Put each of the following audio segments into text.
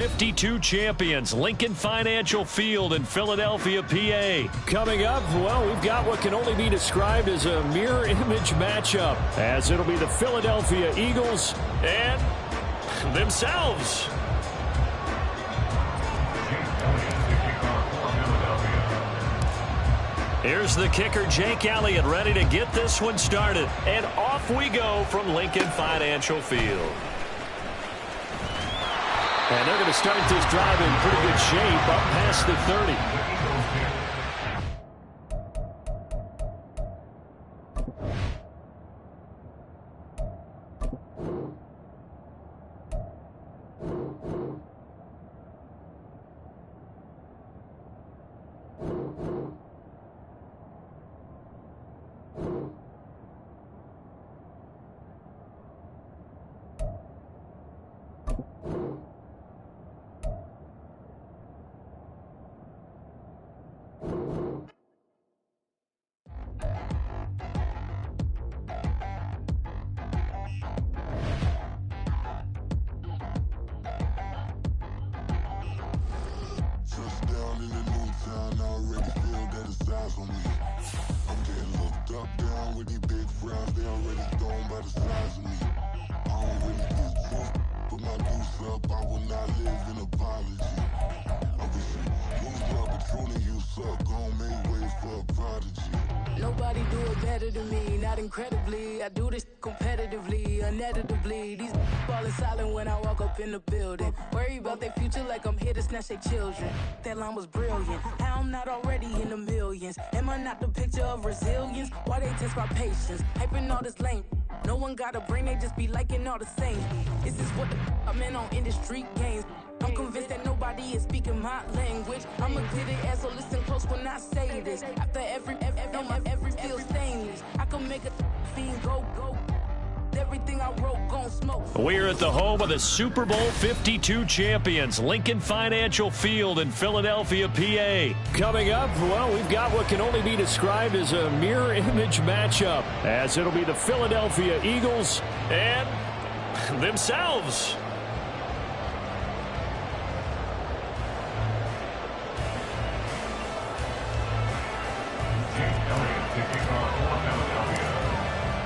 52 champions, Lincoln Financial Field in Philadelphia, PA. Coming up, well, we've got what can only be described as a mirror image matchup, as it'll be the Philadelphia Eagles and themselves. Here's the kicker, Jake Elliott, ready to get this one started. And off we go from Lincoln Financial Field. And they're going to start this drive in pretty good shape, up past the 30. Nobody do it better than me, not incredibly. I do this competitively, uneditably. These falling silent when I walk up in the building. Worry about their future like I'm here to snatch their children. That line was brilliant. How I'm not already in the millions. Am I not the picture of resilience? Why they test my patience? Hyping all this lame. No one got a brain, they just be liking all the same. This is what I'm in on industry games. I'm convinced that nobody is speaking my language. I'm a good ass, so listen close when I say this. After every feel stainless. I can make a fiend go. Everything I wrote gon' smoke. We're at the home of the Super Bowl 52 champions, Lincoln Financial Field in Philadelphia, PA. Coming up, well, we've got what can only be described as a mirror image matchup, as it'll be the Philadelphia Eagles and themselves.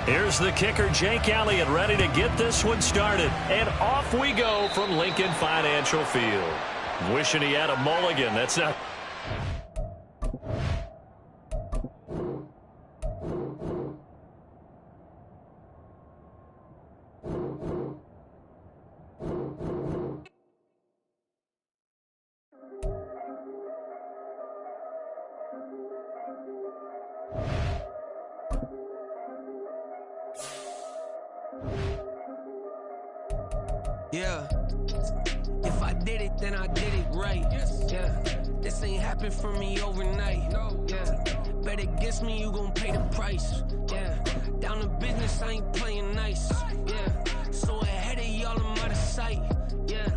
Here's the kicker, Jake Elliott, ready to get this one started. And off we go from Lincoln Financial Field. Wishing he had a mulligan. That's not... Yeah, if I did it, then I did it right. Yeah, this ain't happened for me overnight. Yeah, bet against me, you gon' pay the price. Yeah, down to business, I ain't playing nice. Yeah, so ahead of y'all, I'm out of sight. Yeah,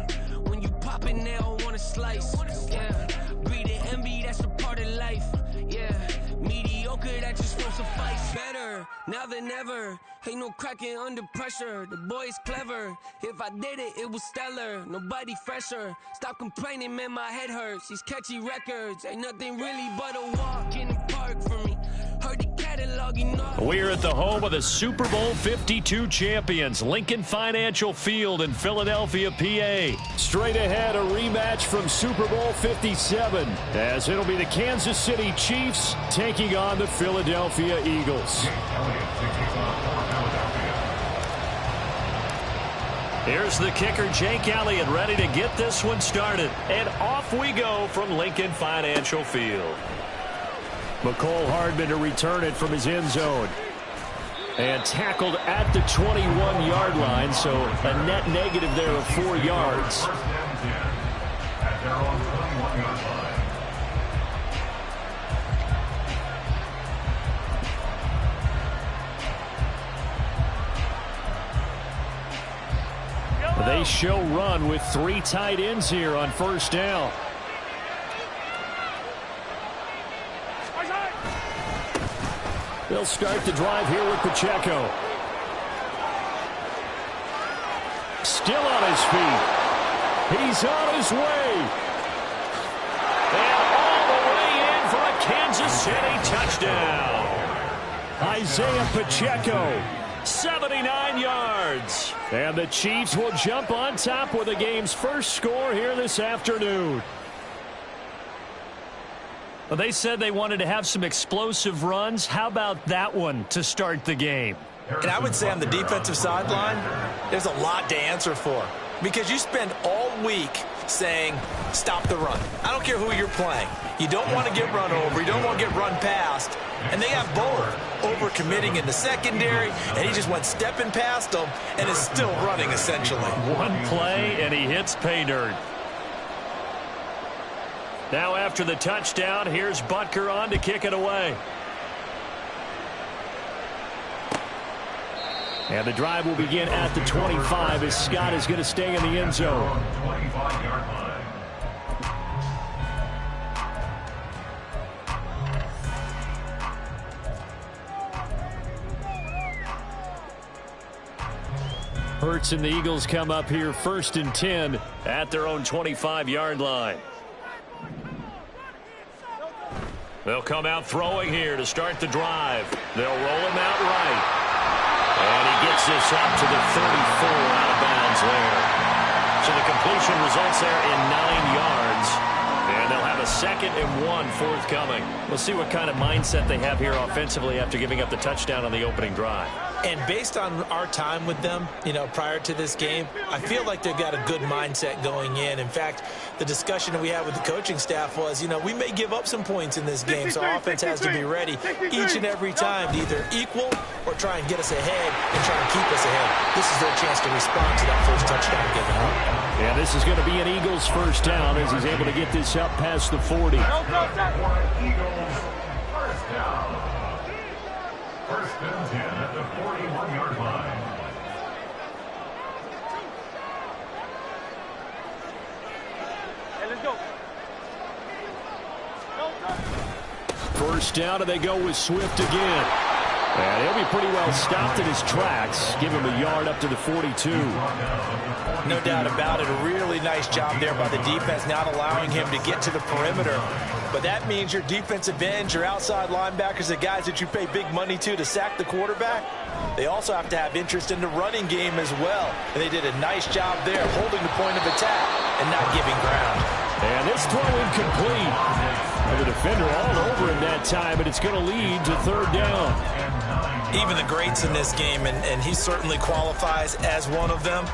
when you poppin', they don't wanna slice. Yeah, breathing envy, that's a part of life. Yeah, mediocre, that just won't suffice. Better now than ever. Ain't no cracking under pressure. The boy's clever. If I did it, it was stellar. Nobody fresher. Stop complaining, man, my head hurts. These catchy records ain't nothing really but a walk in the park for me. Heard the catalog, you know. We're at the home of the Super Bowl 52 champions, Lincoln Financial Field in Philadelphia, PA. Straight ahead, a rematch from Super Bowl 57, as it'll be the Kansas City Chiefs taking on the Philadelphia Eagles. Here's the kicker, Jake Elliott, ready to get this one started. And off we go from Lincoln Financial Field. McCole Hardman to return it from his end zone. And tackled at the 21-yard line, so a net negative there of 4 yards. They show run with 3 tight ends here on first down. They'll start the drive here with Pacheco. Still on his feet. He's on his way. And all the way in for a Kansas City touchdown. Isaiah Pacheco. 79 yards. And the Chiefs will jump on top with the game's first score here this afternoon. Well, they said they wanted to have some explosive runs. How about that one to start the game? And I would say on the defensive sideline, there's a lot to answer for. Because you spend all week saying, stop the run. I don't care who you're playing. You don't want to get run over. You don't want to get run past. And they have Bullard over-committing in the secondary, and he just went stepping past them and is still running, essentially. One play, and he hits pay dirt. Now after the touchdown, here's Butker on to kick it away. And the drive will begin at the 25 as Scott is going to stay in the end zone. Hurts and the Eagles come up here 1st and 10 at their own 25-yard line. They'll come out throwing here to start the drive. They'll roll him out right. And he gets this up to the 34 out of bounds there. So the completion results there in 9 yards. And they'll have a 2nd and 1 forthcoming. We'll see what kind of mindset they have here offensively after giving up the touchdown on the opening drive. And based on our time with them, prior to this game, I feel like they've got a good mindset going in. In fact, the discussion that we had with the coaching staff was, we may give up some points in this game, so offense has to be ready each and every time to either equal or try and get us ahead and try and keep us ahead. This is their chance to respond to that first touchdown given up. Yeah, this is going to be an Eagles first down as he's able to get this up past the 40. Eagles first down. 1st and 10 at the 41-yard line. Hey, let's go. First down, and they go with Swift again. And he'll be pretty well stopped in his tracks. Give him a yard up to the 42. No doubt about it. A really nice job there by the defense, not allowing him to get to the perimeter. But that means your defensive ends, your outside linebackers, the guys that you pay big money to sack the quarterback, they also have to have interest in the running game as well. And they did a nice job there, holding the point of attack and not giving ground. And this throw incomplete. And the defender all over him that time, but it's going to lead to 3rd down. Even the greats in this game, and he certainly qualifies as one of them,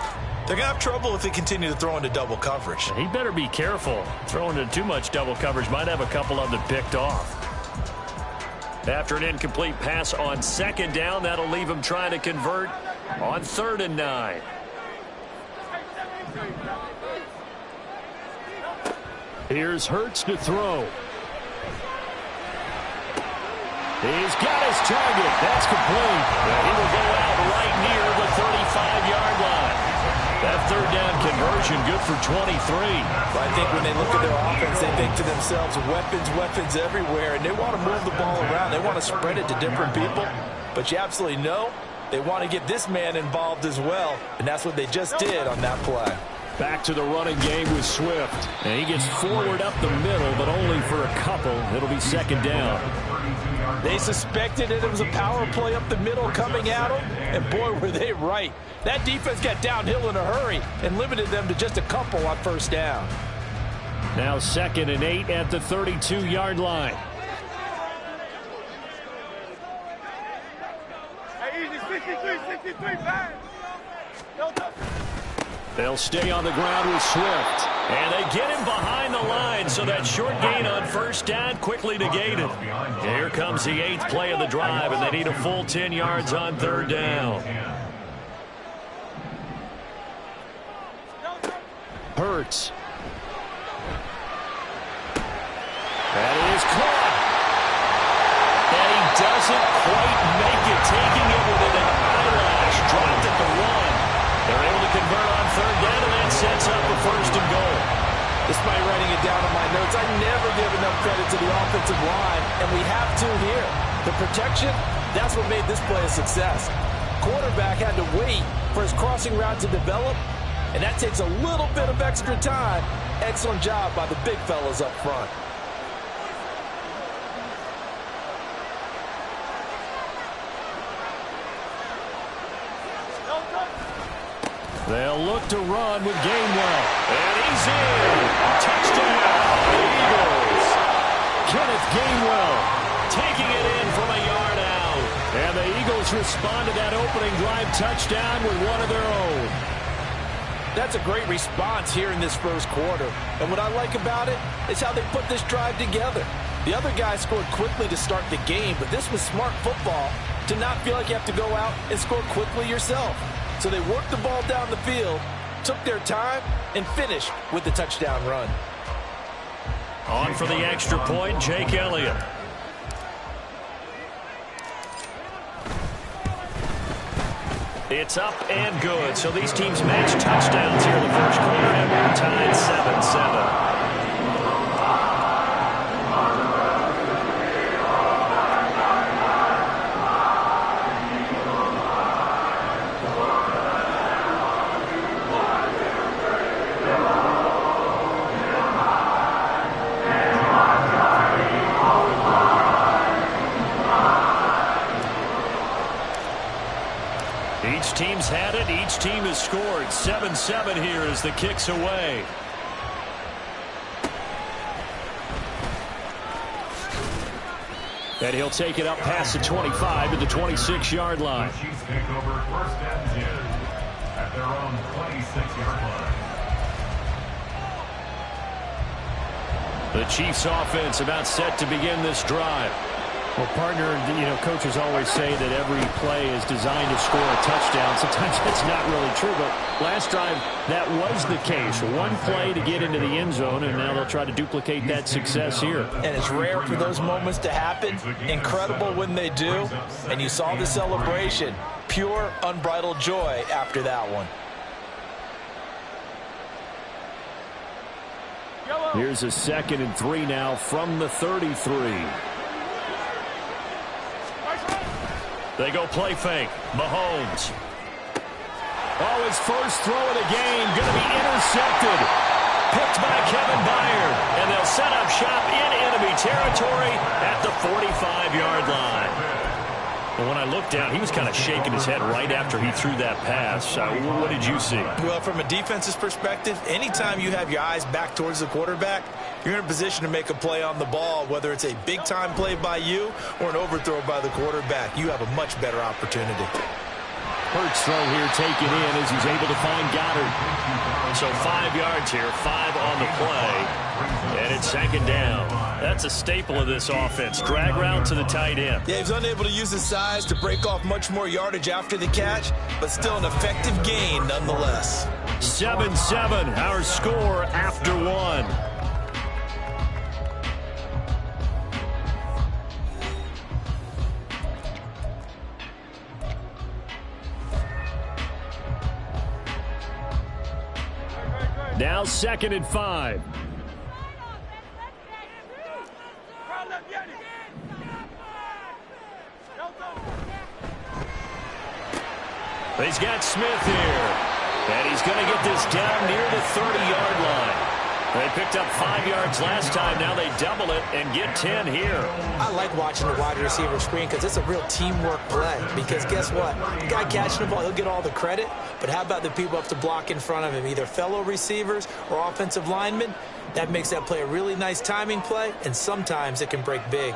they're going to have trouble if they continue to throw into double coverage. He better be careful. Throwing into too much double coverage might have a couple of them picked off. After an incomplete pass on 2nd down, that'll leave him trying to convert on 3rd and 9. Here's Hurts to throw. He's got his target. That's complete. He will go out right near the 35-yard line. That 3rd down conversion good for 23. I think when they look at their offense, they think to themselves, weapons everywhere, and they want to move the ball around. They want to spread it to different people. But you absolutely know they want to get this man involved as well, and that's what they just did on that play. Back to the running game with Swift. And he gets forward up the middle, but only for a couple. It'll be 2nd down. They suspected it was a power play up the middle coming at them, and boy, were they right. That defense got downhill in a hurry and limited them to just a couple on 1st down. Now 2nd and 8 at the 32-yard line. Hey, easy, 63, bang. They'll stay on the ground with Swift. And they get him behind the line, so that short gain on 1st down quickly negated. Here comes the 8th play of the drive, and they need a full 10 yards on 3rd down. Hurts. That is caught. And he doesn't quite make it, taking it within an eyelash. Dropped at the 1. They're able to convert on 3rd down, and that sets up a 1st and goal. Despite writing it down on my notes, I never give enough credit to the offensive line, and we have to here. The protection, that's what made this play a success. Quarterback had to wait for his crossing route to develop, and that takes a little bit of extra time. Excellent job by the big fellas up front. They'll look to run with Gainwell. And he's in. Touchdown, Eagles. Kenneth Gainwell taking it in from a yard out. And the Eagles respond to that opening drive touchdown with one of their own. That's a great response here in this first quarter. And what I like about it is how they put this drive together. The other guy scored quickly to start the game, but this was smart football to not feel like you have to go out and score quickly yourself. So they worked the ball down the field, took their time, and finished with the touchdown run. On for the extra point, Jake Elliott. It's up and good. So these teams match touchdowns here in the first quarter, and we're tied 7-7. Each team's had it. Each team has scored. 7-7 here as the kick's away. And he'll take it up past the 25 to the 26-yard line. The Chiefs take over first and 10 at their own 26-yard line. The Chiefs offense about set to begin this drive. Well, partner, coaches always say that every play is designed to score a touchdown. Sometimes that's not really true, but last drive, that was the case. One play to get into the end zone, and now they'll try to duplicate that success here. And it's rare for those moments to happen. Incredible when they do. And you saw the celebration. Pure, unbridled joy after that one. Here's a 2nd and 3 now from the 33. They go play fake. Mahomes. Oh, his first throw of the game going to be intercepted. Picked by Kevin Byard. And they'll set up shop in enemy territory at the 45-yard line. But when I looked down, he was kind of shaking his head right after he threw that pass. What did you see? Well, from a defense's perspective, anytime you have your eyes back towards the quarterback, you're in a position to make a play on the ball, whether it's a big-time play by you or an overthrow by the quarterback. You have a much better opportunity. Hurts throw here taken in as he's able to find Goddard. So 5 yards here, 5 on the play, and it's 2nd down. That's a staple of this offense. Drag route to the tight end. Yeah, he was unable to use his size to break off much more yardage after the catch, but still an effective gain nonetheless. 7-7, our score after 1. Now 2nd and 5. He's got Smith here. And he's going to get this down near the 30-yard line. They picked up 5 yards last time. Now they double it and get 10 here. I like watching the wide receiver screen because it's a real teamwork play. Because guess what? The guy catching the ball, he'll get all the credit. But how about the people up to block in front of him, either fellow receivers or offensive linemen? That makes that play a really nice timing play, and sometimes it can break big.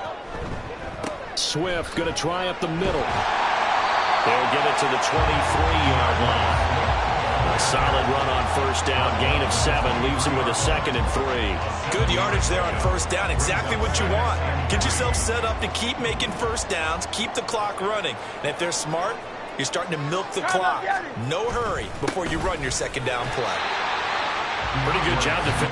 Swift going to try up the middle. They'll get it to the 23-yard line. A solid run on first down. Gain of 7 leaves him with a 2nd and 3. Good yardage there on first down. Exactly what you want. Get yourself set up to keep making first downs. Keep the clock running. And if they're smart, you're starting to milk the clock. No hurry before you run your 2nd down play. Pretty good job to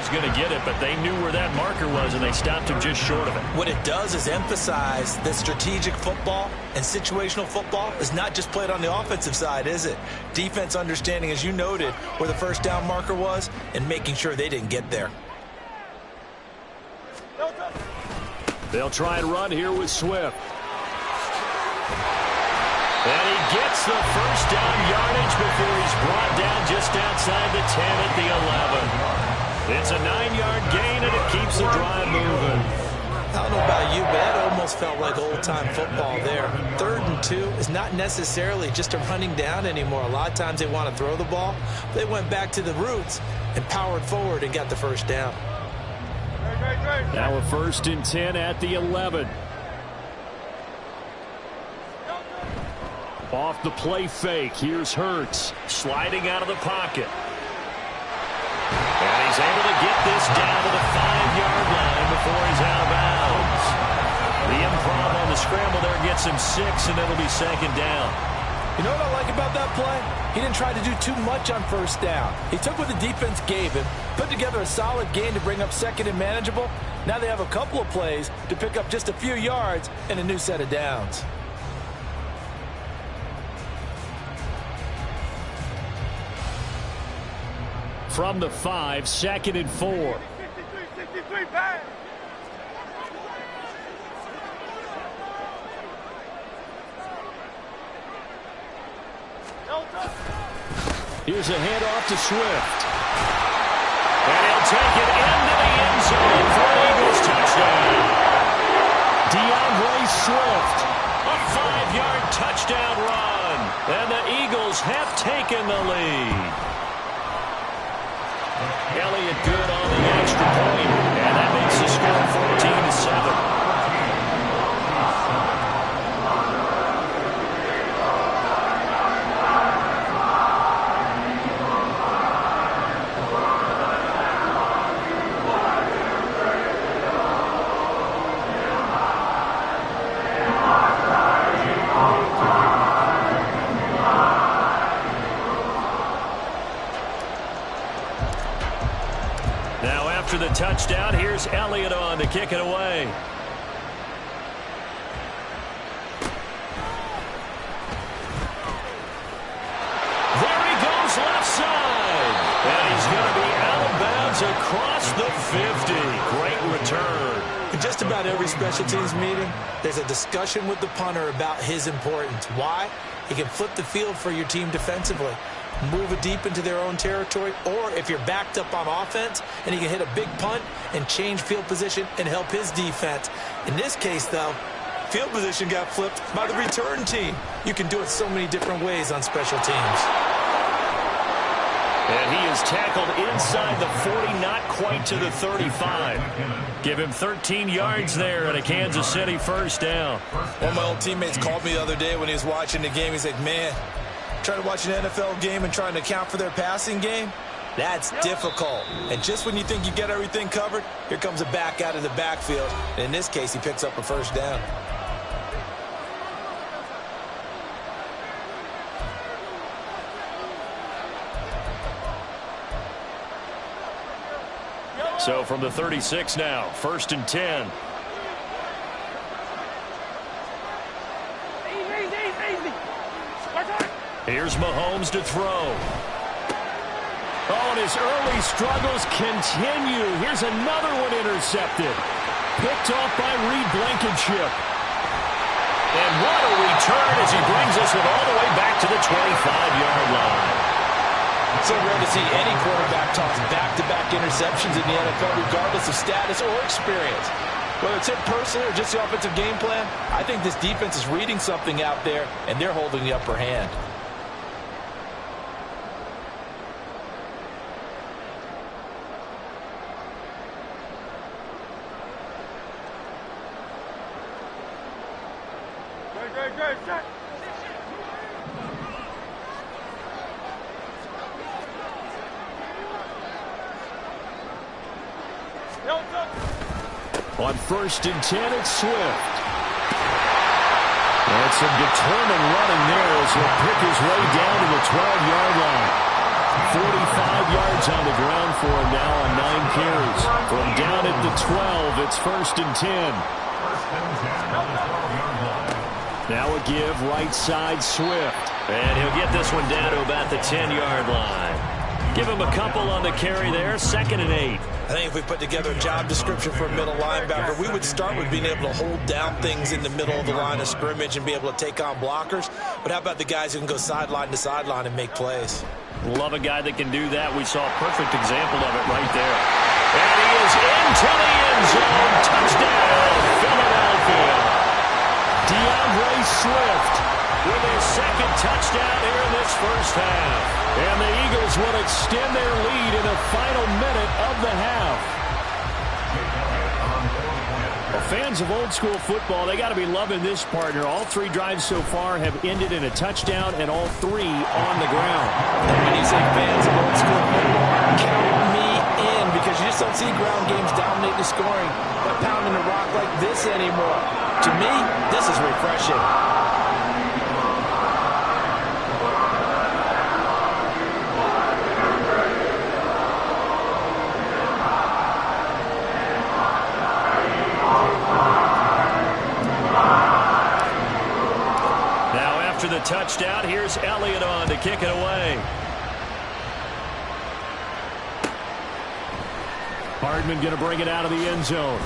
was going to get it, but they knew where that marker was, and they stopped him just short of it. What it does is emphasize that strategic football and situational football is not just played on the offensive side, is it? Defense understanding, as you noted, where the first down marker was and making sure they didn't get there. They'll try and run here with Swift. And he gets the first down yardage before he's brought down just outside the 10 at the 11. It's a 9-yard gain, and it keeps the drive moving. I don't know about you, but that almost felt like old-time football there. 3rd and 2 is not necessarily just a running down anymore. A lot of times they want to throw the ball. They went back to the roots and powered forward and got the first down. Now a 1st and 10 at the 11. Off the play fake. Here's Hurts sliding out of the pocket. And he's able to get this down to the 5-yard line before he's out of bounds. The improv on the scramble there gets him 6, and it'll be 2nd down. You know what I like about that play? He didn't try to do too much on 1st down. He took what the defense gave him, put together a solid gain to bring up 2nd and manageable. Now they have a couple of plays to pick up just a few yards and a new set of downs. From the 5, 2nd and 4. 63, bang! Here's a handoff to Swift. And he'll take it into the end zone for an Eagles touchdown. DeAndre Swift, a 5-yard touchdown run. And the Eagles have taken the lead. Elliott good on the extra point, and that makes the score 14-7. After the touchdown, here's Elliott on to kick it away. There he goes left side. And he's going to be out of bounds across the 50. Great return. In just about every special teams meeting, there's a discussion with the punter about his importance. Why? He can flip the field for your team defensively, move it deep into their own territory, or if you're backed up on offense, and he can hit a big punt and change field position and help his defense. In this case, though, field position got flipped by the return team. You can do it so many different ways on special teams. And he is tackled inside the 40, not quite to the 35. Give him 13 yards there and a Kansas City first down. One of my old teammates called me the other day when he was watching the game. He's like, man, trying to watch an NFL game and trying to account for their passing game, that's difficult. And just when you think you get everything covered, here comes a back out of the backfield. And in this case, he picks up a first down. So from the 36 now, 1st and 10. Easy. Here's Mahomes to throw. Oh, and his early struggles continue. Here's another one intercepted. Picked off by Reed Blankenship. And what a return as he brings us all the way back to the 25-yard line. It's so rare to see any quarterback toss back-to-back interceptions in the NFL, regardless of status or experience. Whether it's him personally or just the offensive game plan, I think this defense is reading something out there, and they're holding the upper hand. Great, set. On 1st and 10, it's Swift. And some determined running there as he'll pick his way down to the 12-yard line. 45 yards yards on the ground for him now on 9 carries. From down at the 12, it's 1st and 10. Now a give right side Swift. And he'll get this one down to about the 10-yard line. Give him a couple on the carry there. 2nd and 8. I think if we put together a job description for a middle linebacker, we would start with being able to hold down things in the middle of the line of scrimmage and be able to take on blockers. But how about the guys who can go sideline to sideline and make plays? Love a guy that can do that. We saw a perfect example of it right there. And he is into the end zone. Touchdown, Philadelphia. DeAndre Swift with his 2nd touchdown here in this first half. And the Eagles will extend their lead in the final minute of the half. Well, fans of old school football, they got to be loving this partner. All 3 drives so far have ended in a touchdown, and all 3 on the ground. And when you say fans of old school football, count me in, because you just don't see ground games dominate the scoring by pounding the rock like this anymore. To me, this is refreshing. After the touchdown, here's Elliott on to kick it away. Hardman going to bring it out of the end zone.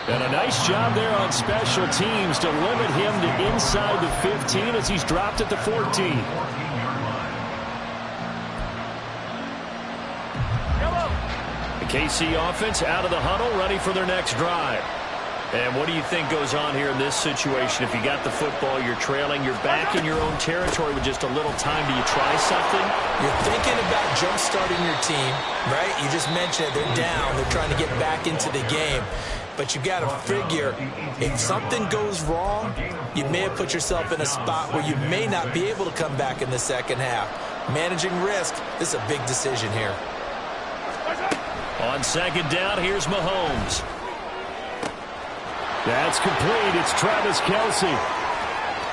And a nice job there on special teams to limit him to inside the 15 as he's dropped at the 14. The KC offense out of the huddle, ready for their next drive. And what do you think goes on here in this situation? If you got the football, you're trailing, you're back in your own territory with just a little time. Do you try something? You're thinking about jump-starting your team, right? You just mentioned it. They're down. They're trying to get back into the game. But you got to figure, if something goes wrong, you may have put yourself in a spot where you may not be able to come back in the second half. Managing risk, this is a big decision here. On 2nd down, here's Mahomes. That's complete. It's Travis Kelce.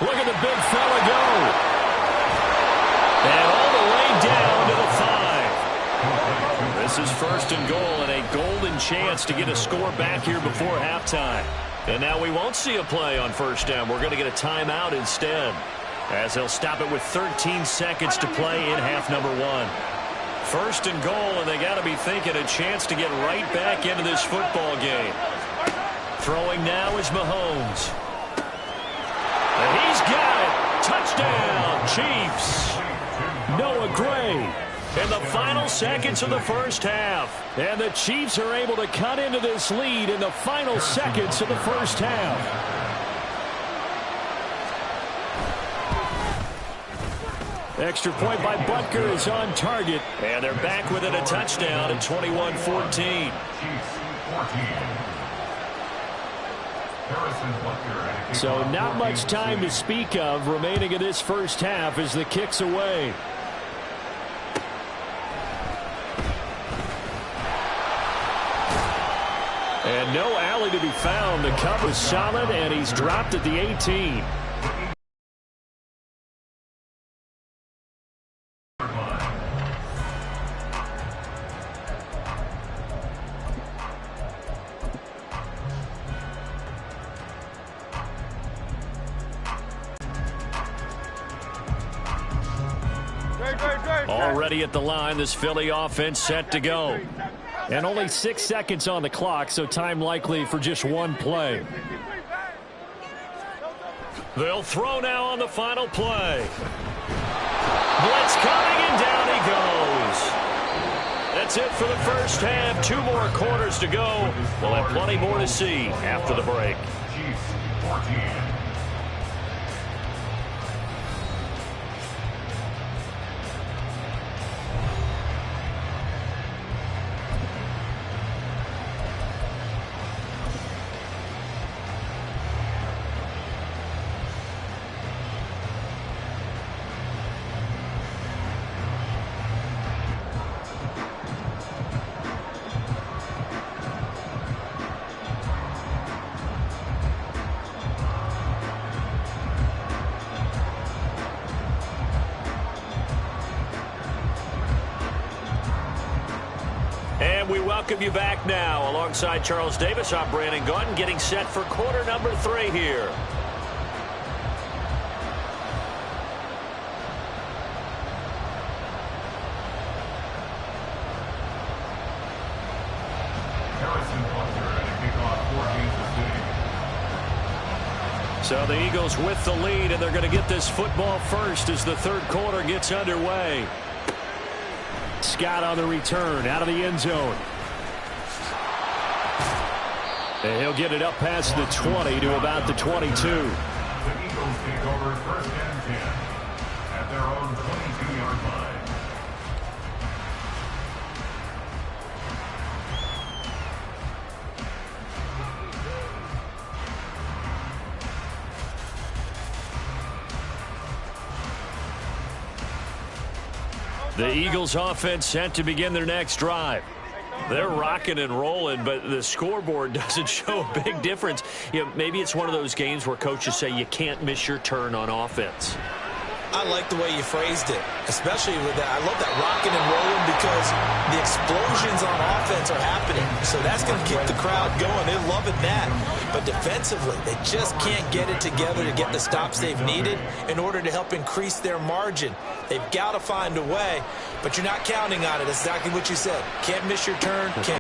Look at the big fella go. And all the way down to the 5. This is 1st and goal, and a golden chance to get a score back here before halftime. And now we won't see a play on 1st down. We're going to get a timeout instead, as they'll stop it with 13 seconds to play in half number 1. 1st and goal, and they got to be thinking a chance to get right back into this football game. Throwing now is Mahomes. And he's got it. Touchdown, Chiefs. Noah Gray. In the final seconds of the first half. And the Chiefs are able to cut into this lead in the final seconds of the first half. Extra point by Butker is on target. And they're back within a touchdown at 21-14. So not much time to speak of remaining in this first half as the kick's away. And no alley to be found. The cover is solid, and he's dropped at the 18. Already at the line, this Philly offense set to go. And only 6 seconds on the clock, so time likely for just one play. They'll throw now on the final play. Blitz coming, and down he goes. That's it for the first half. 2 more quarters to go. We'll have plenty more to see after the break. And we welcome you back now. Alongside Charles Davis, I'm Brandon Gaudin, getting set for quarter number 3 here. So the Eagles with the lead, and they're going to get this football first as the third quarter gets underway. Scott on the return, out of the end zone. And he'll get it up past the 20 to about the 22. The Eagles take over 1st and 10 at their own 22-yard line. The Eagles offense set to begin their next drive. They're rocking and rolling, but the scoreboard doesn't show a big difference. You know, maybe it's one of those games where coaches say you can't miss your turn on offense. I like the way you phrased it, especially with that. I love that rocking and rolling because the explosions on offense are happening. So that's going to keep the crowd going. They're loving that. But defensively, they just can't get it together to get the stops they've needed in order to help increase their margin. They've got to find a way, but you're not counting on it. It's exactly what you said. Can't miss your turn. Can't